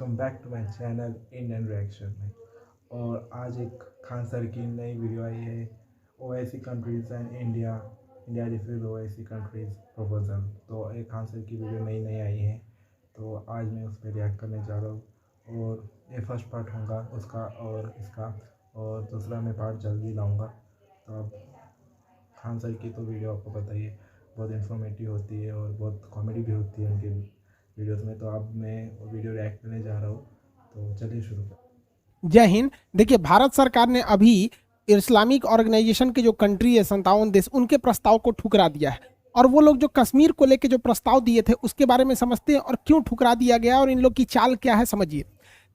Welcome back to my channel Indian reaction में। और आज एक खान सर की नई वीडियो आई है, OIC countries and India refuse OIC countries proposal. तो एक खान सर की वीडियो नई आई है, तो आज मैं उस पर रिएक्ट करने जा रहा हूँ। और ये फर्स्ट पार्ट होगा उसका और इसका, और दूसरा मैं पार्ट जल्दी लाऊँगा। तो अब खान सर की तो वीडियो आपको बताइए बहुत इन्फॉर्मेटिव होती है और बहुत कॉमेडी भी होती है उनकी वीडियोस में। तो अब मैं वीडियो रिएक्ट करने जा रहा हूँ, तो चलिए शुरू करें। जय हिंद। देखिए, भारत सरकार ने अभी इस्लामिक ऑर्गेनाइजेशन के जो कंट्री है 57 देश, उनके प्रस्ताव को ठुकरा दिया है। और वो लोग जो कश्मीर को लेके जो प्रस्ताव दिए थे उसके बारे में समझते हैं और क्यों ठुकरा दिया गया और इन लोग की चाल क्या है, समझिए।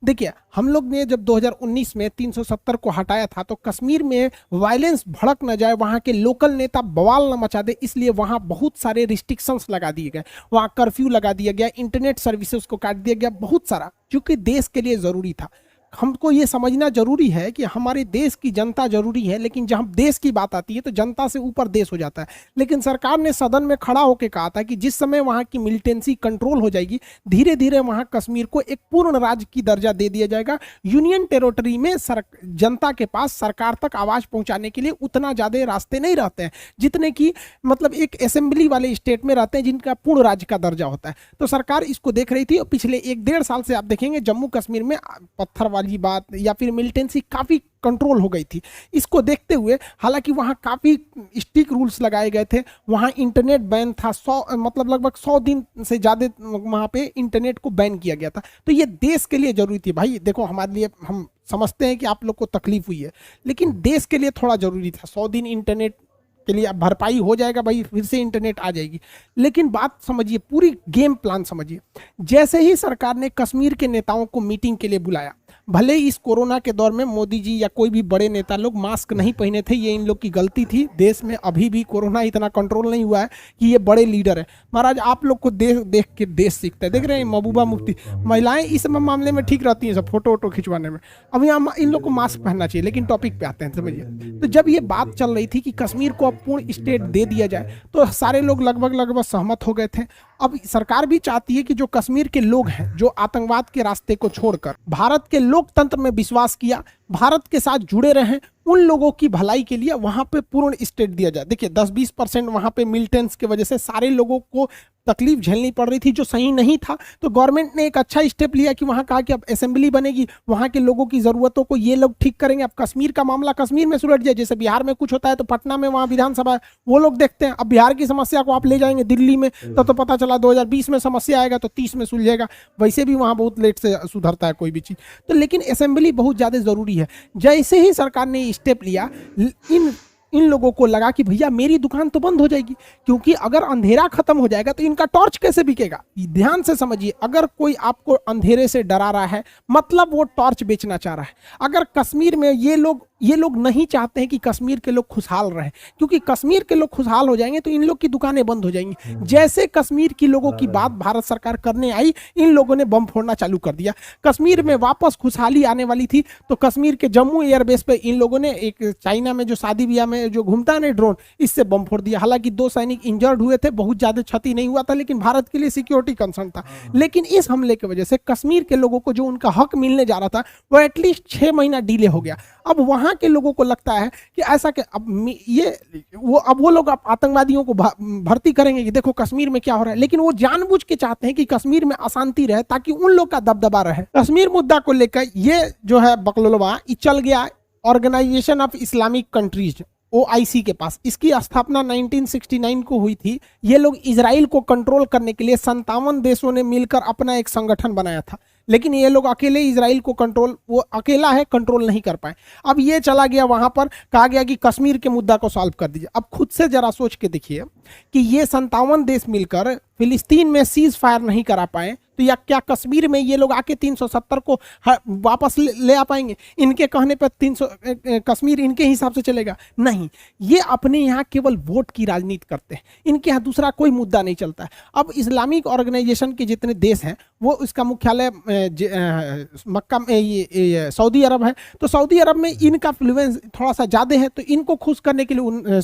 देखिए, हम लोग ने जब 2019 में 370 को हटाया था तो कश्मीर में वायलेंस भड़क न जाए, वहाँ के लोकल नेता बवाल न मचा दे, इसलिए वहाँ बहुत सारे रिस्ट्रिक्शंस लगा दिए गए। वहाँ कर्फ्यू लगा दिया गया, इंटरनेट सर्विसेज को काट दिया गया, बहुत सारा, क्योंकि देश के लिए ज़रूरी था। हमको ये समझना जरूरी है कि हमारे देश की जनता जरूरी है, लेकिन जब देश की बात आती है तो जनता से ऊपर देश हो जाता है। लेकिन सरकार ने सदन में खड़ा होकर कहा था कि जिस समय वहां की मिलिटेंसी कंट्रोल हो जाएगी, धीरे धीरे वहां कश्मीर को एक पूर्ण राज्य की दर्जा दे दिया जाएगा। यूनियन टेरिटरी में जनता के पास सरकार तक आवाज पहुंचाने के लिए उतना ज्यादा रास्ते नहीं रहते हैं जितने की मतलब एक असेंबली वाले स्टेट में रहते हैं जिनका पूर्ण राज्य का दर्जा होता है। तो सरकार इसको देख रही थी और पिछले 1-1.5 साल से आप देखेंगे जम्मू कश्मीर में पत्थर वाली बात या फिर मिलिटेंसी काफी कंट्रोल हो गई थी। इसको देखते हुए हालांकि वहां काफी स्ट्रिक्ट रूल्स लगाए गए थे, वहां इंटरनेट बैन था, लगभग 100 दिन से ज्यादा वहां पे इंटरनेट को बैन किया गया था। तो ये देश के लिए जरूरी थी। भाई देखो, हमारे लिए, हम समझते हैं कि आप लोग को तकलीफ हुई है, लेकिन देश के लिए थोड़ा जरूरी था। 100 दिन इंटरनेट के लिए अब भरपाई हो जाएगा, भाई फिर से इंटरनेट आ जाएगी। लेकिन बात समझिए, पूरी गेम प्लान समझिए। जैसे ही सरकार ने कश्मीर के नेताओं को मीटिंग के लिए बुलाया, भले इस कोरोना के दौर में मोदी जी या कोई भी बड़े नेता लोग मास्क नहीं पहने थे, ये इन लोग की गलती थी। देश में अभी भी कोरोना इतना कंट्रोल नहीं हुआ है कि ये बड़े लीडर है। महाराज, आप लोग को देख के देश सीखता है। देख रहे हैं महबूबा मुफ्ती, महिलाएं इस मामले में ठीक रहती हैं, सब फोटो वोटो खिंचवाने में। अब यहाँ इन लोग को मास्क पहनना चाहिए। लेकिन टॉपिक पे आते हैं, समझिए। तो जब ये बात चल रही थी कि कश्मीर को अब पूर्ण स्टेट दे दिया जाए, तो सारे लोग लगभग सहमत हो गए थे। अब सरकार भी चाहती है कि जो कश्मीर के लोग हैं, जो आतंकवाद के रास्ते को छोड़कर भारत के लोकतंत्र में विश्वास किया, भारत के साथ जुड़े रहे, उन लोगों की भलाई के लिए वहां पे पूर्ण स्टेट दिया जाए। देखिए, 10-20% वहां पे मिलिटेंट्स की वजह से सारे लोगों को तकलीफ झेलनी पड़ रही थी, जो सही नहीं था। तो गवर्नमेंट ने एक अच्छा स्टेप लिया कि वहां कहा कि अब असेंबली बनेगी, वहां के लोगों की जरूरतों को ये लोग ठीक करेंगे। अब कश्मीर का मामला कश्मीर में सुलझ जाए। जैसे बिहार में कुछ होता है तो पटना में वहां विधानसभा है, वो लोग देखते हैं। अब बिहार की समस्या को आप ले जाएंगे दिल्ली में, तो पता चला 2020 में समस्या आएगा तो 30 में सुलझेगा। वैसे भी वहां बहुत लेट से सुधरता है कोई भी चीज। तो लेकिन असेंबली बहुत ज्यादा जरूरी है। जैसे ही सरकार ने स्टेप लिया, इन लोगों को लगा कि भैया मेरी दुकान तो बंद हो जाएगी, क्योंकि अगर अंधेरा खत्म हो जाएगा तो इनका टॉर्च कैसे बिकेगा। ध्यान से समझिए, अगर कोई आपको अंधेरे से डरा रहा है, मतलब वो टॉर्च बेचना चाह रहा है। अगर कश्मीर में ये लोग नहीं चाहते हैं कि कश्मीर के लोग खुशहाल रहें, क्योंकि कश्मीर के लोग खुशहाल हो जाएंगे तो इन लोग की दुकानें बंद हो जाएंगी। जैसे कश्मीर की लोगों की बात भारत सरकार करने आई, इन लोगों ने बम फोड़ना चालू कर दिया। कश्मीर में वापस खुशहाली आने वाली थी तो कश्मीर के जम्मू एयरबेस पे इन लोगों ने एक चाइना में जो शादी ब्याह में जो घूमता है ना ड्रोन, इससे बम फोड़ दिया। हालांकि 2 सैनिक इंजर्ड हुए थे, बहुत ज्यादा क्षति नहीं हुआ था, लेकिन भारत के लिए सिक्योरिटी कंसर्न था। लेकिन इस हमले की वजह से कश्मीर के लोगों को जो उनका हक मिलने जा रहा था वो एटलीस्ट 6 महीना डिले हो गया। अब वहां के लोगों को लगता है कि ऐसा कि अब वो लोग आतंकवादियों को भर्ती करेंगे कि देखो कश्मीर में क्या हो रहा है। लेकिन वो जानबूझ के चाहते हैं कि कश्मीर में अशांति रहे ताकि उन लोग का दबदबा रहे। कश्मीर मुद्दा को लेकर ये जो है बकलोलवा चल गया organisation of Islamic countries, OIC के पास। इसकी स्थापना 1969 को हुई थी। ये लोग इजराइल को कंट्रोल करने के लिए 57 देशों ने मिलकर अपना एक संगठन बनाया था, लेकिन ये लोग अकेले इजराइल को वो अकेला है, कंट्रोल नहीं कर पाए। अब ये चला गया वहां पर, कहा गया कि कश्मीर के मुद्दा को सॉल्व कर दीजिए। अब खुद से जरा सोच के देखिए कि ये 57 देश मिलकर फिलिस्तीन में सीज फायर नहीं करा पाए, तो या क्या कश्मीर में ये लोग आके 370 को वापस ले आ पाएंगे? इनके कहने पर 300 कश्मीर इनके हिसाब से चलेगा? नहीं। ये अपने यहाँ केवल वोट की राजनीति करते हैं, इनके यहाँ दूसरा कोई मुद्दा नहीं चलता है। अब इस्लामिक ऑर्गेनाइजेशन के जितने देश हैं वो इसका मुख्यालय मक्का में ये सऊदी अरब है। तो सऊदी अरब में इनका इन्फ्लुएंस थोड़ा सा ज़्यादा है, तो इनको खुश करने के लिए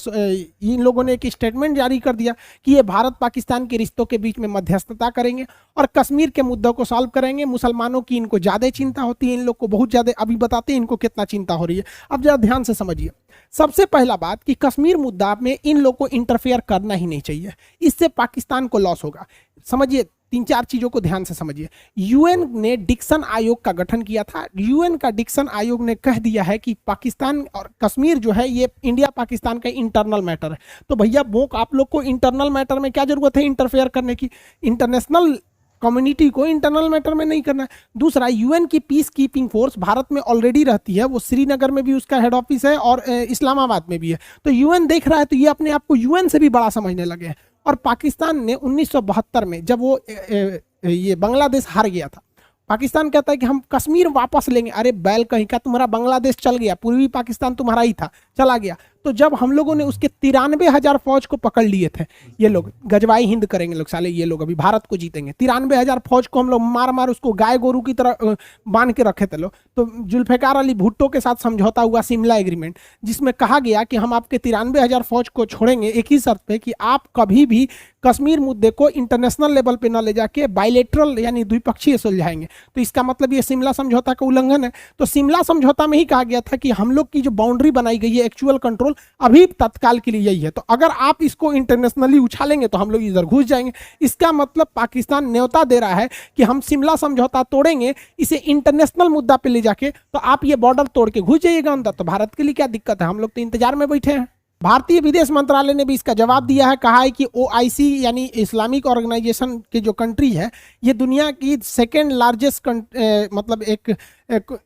इन लोगों ने एक स्टेटमेंट जारी कर दिया कि ये भारत पाकिस्तान के रिश्तों के बीच में मध्यस्थता करेंगे और कश्मीर कश्मीर के मुद्दों को सॉल्व करेंगे। मुसलमानों की इनको ज़्यादा चिंता होती है, इन लोग को बहुत ज़्यादा, अभी बताते हैं इनको कितना चिंता हो रही है। अब जरा ध्यान से समझिए। सबसे पहला बात कि कश्मीर मुद्दा में इन लोग को इंटरफेयर करना ही नहीं चाहिए, इससे पाकिस्तान को लॉस होगा। समझिए, 3-4 चीजों को ध्यान से समझिए। यूएन ने डिक्सन आयोग का गठन किया था। यूएन का डिक्सन आयोग ने कह दिया है कि पाकिस्तान और कश्मीर जो है ये इंडिया पाकिस्तान का इंटरनल मैटर है। तो भैया वो आप लोग को इंटरनल मैटर में क्या जरूरत है इंटरफेयर करने की? इंटरनेशनल कम्युनिटी को इंटरनल मैटर में नहीं करना है। दूसरा, यूएन की पीस कीपिंग फोर्स भारत में ऑलरेडी रहती है, वो श्रीनगर में भी उसका हेड ऑफिस है और इस्लामाबाद में भी है। तो यूएन देख रहा है तो ये अपने आप को यूएन से भी बड़ा समझने लगे हैं। और पाकिस्तान ने 1972 में जब वो ये बांग्लादेश हार गया था, पाकिस्तान कहता है कि हम कश्मीर वापस लेंगे। अरे बैल कहीं का, तुम्हारा बांग्लादेश चल गया, पूर्वी पाकिस्तान तुम्हारा ही था, चला गया। तो जब हम लोगों ने उसके 93,000 फौज को पकड़ लिए थे, ये लोग गजवाई हिंद करेंगे लोग साले, ये लोग अभी भारत को जीतेंगे। 93,000 फौज को हम लोग मार मार उसको गाय गोरू की तरह बांध के रखे थे लोग। तो जुल्फिकार अली भुट्टो के साथ समझौता हुआ शिमला एग्रीमेंट, जिसमें कहा गया कि हम आपके 93,000 फौज को छोड़ेंगे एक ही शर्त पे कि आप कभी भी कश्मीर मुद्दे को इंटरनेशनल लेवल पे न ले जाके बायलेटरल यानी द्विपक्षीय सुलझाएंगे। तो इसका मतलब ये शिमला समझौता का उल्लंघन है। तो शिमला समझौता में ही कहा गया था कि हम लोग की जो बाउंड्री बनाई गई है एक्चुअल कंट्रोल अभी तत्काल के लिए यही है। तो अगर आप इसको इंटरनेशनली उछालेंगे तो हम लोग इधर घुस जाएंगे। इसका मतलब पाकिस्तान न्योता दे रहा है कि हम शिमला समझौता तोड़ेंगे, इसे इंटरनेशनल मुद्दा पे ले जाके, तो आप ये बॉर्डर तोड़ के घुस जाइएगा अंदर। तो भारत के लिए क्या दिक्कत है? हम लोग तो इंतजार में बैठे हैं। भारतीय विदेश मंत्रालय ने भी इसका जवाब दिया है, कहा है कि OIC यानी इस्लामिक ऑर्गेनाइजेशन के जो कंट्री है, ये दुनिया की सेकेंड लार्जेस्ट मतलब एक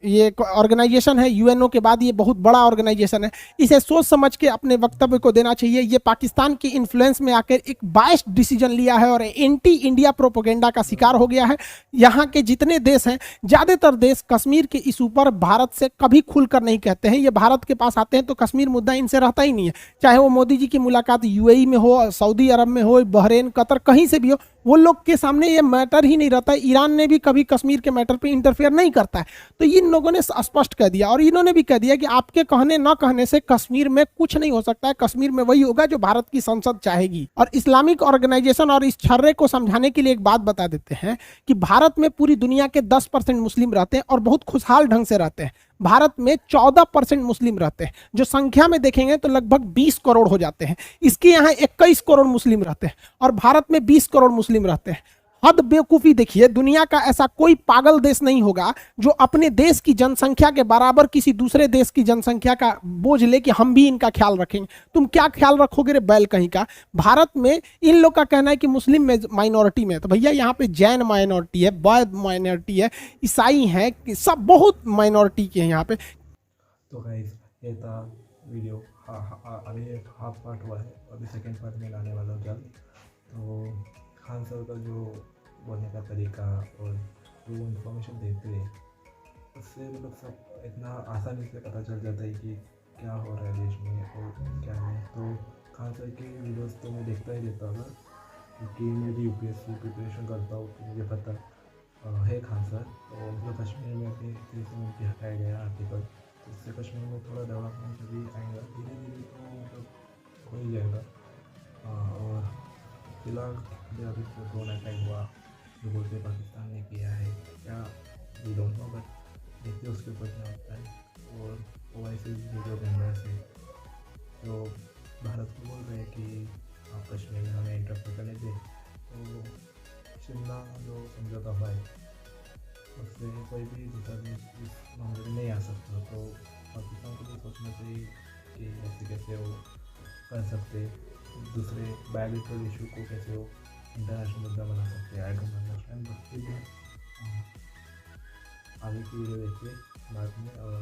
ये ऑर्गेनाइजेशन है, यूएनओ के बाद ये बहुत बड़ा ऑर्गेनाइजेशन है। इसे सोच समझ के अपने वक्तव्य को देना चाहिए। ये पाकिस्तान की इन्फ्लुएंस में आकर एक बायस्ड डिसीजन लिया है और एंटी इंडिया प्रोपोगेंडा का शिकार हो गया है। यहाँ के जितने देश हैं, ज़्यादातर देश कश्मीर के इशू पर भारत से कभी खुलकर नहीं कहते हैं। ये भारत के पास आते हैं तो कश्मीर मुद्दा इनसे रहता ही नहीं है। चाहे वो मोदी जी की मुलाकात UAE में हो, सऊदी अरब में हो, बहरीन, कतर, कहीं से भी हो, वो लोग के सामने ये मैटर ही नहीं रहता है। ईरान ने भी कभी कश्मीर के मैटर पे इंटरफेयर नहीं करता है। तो इन लोगों ने स्पष्ट कह दिया और इन्होंने भी कह दिया कि आपके कहने न कहने से कश्मीर में कुछ नहीं हो सकता है। कश्मीर में वही होगा जो भारत की संसद चाहेगी। और इस्लामिक ऑर्गेनाइजेशन और इस छर्रे को समझाने के लिए एक बात बता देते हैं कि भारत में पूरी दुनिया के 10% मुस्लिम रहते हैं और बहुत खुशहाल ढंग से रहते हैं। भारत में 14% मुस्लिम रहते हैं, जो संख्या में देखेंगे तो लगभग 20 करोड़ हो जाते हैं। इसके यहाँ 21 करोड़ मुस्लिम रहते हैं और भारत में 20 करोड़ मुस्लिम रहते हैं। हद बेवकूफ़ी देखिए, दुनिया का ऐसा कोई पागल देश नहीं होगा जो अपने देश की जनसंख्या के बराबर किसी दूसरे देश की जनसंख्या का बोझ ले कि हम भी इनका ख्याल रखेंगे। तुम क्या ख्याल रखोगे रे बैल कहीं का? भारत में इन लोग का कहना है कि मुस्लिम में माइनॉरिटी में है, तो भैया यहाँ पे जैन माइनॉरिटी है, बौद्ध माइनॉरिटी है, ईसाई है, सब बहुत माइनॉरिटी के हैं यहाँ पे। तो गाइस ये था वीडियो, अभी एक हाफ पार्ट हुआ है, अभी सेकेंड पार्ट में लाने वाला हूँ जल्द। तो खान सर का जो बोलने का तरीका और जो इन्फॉर्मेशन देते हैं उससे मतलब सब इतना आसानी से पता चल जाता है कि क्या हो रहा है देश में और क्या नहीं। तो खान सर की वीडियोस तो मैं देखता ही रहता हूँ, क्योंकि मैं भी UPSC प्रिपरेशन करता हूँ तो मुझे पता है खान सर। तो मतलब कश्मीर में अपने से मुझे हटाया गया आर्टिकल, तो उससे कश्मीर में थोड़ा डेवलपमेंट भी आएगा धीरे धीरे, तो मतलब हो ही जाएगा। और फिलहाल अभी तो ड्रोन अटैक हुआ जो बोलते पाकिस्तान ने किया है, क्या वी डोंट नो, बट देखिए उसके ऊपर क्या होता है। और OIC जो मेम्बर्स है तो भारत को बोल रहे हैं कि आप कश्मीर में हमें इंटरफेयर करने दें। तो शिमला जो समझौता हुआ है उससे कोई भी दूसरा देश इस मामले में नहीं आ सकता। तो पाकिस्तान को भी सोचना चाहिए कि ऐसे कैसे वो कर सकते, दूसरे बायलैटरल इशू को कैसे वो इंटरनेशनल मुद्दा बना सकते हैं। आई डोंट अंडरस्टैंड, बट फिर भी आगे की वीडियो देखिए बाद में, और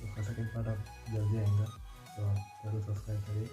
उसका सेकेंड पार्ट आप जल्दी आएगा, तो आप जरूर सब्सक्राइब करिए।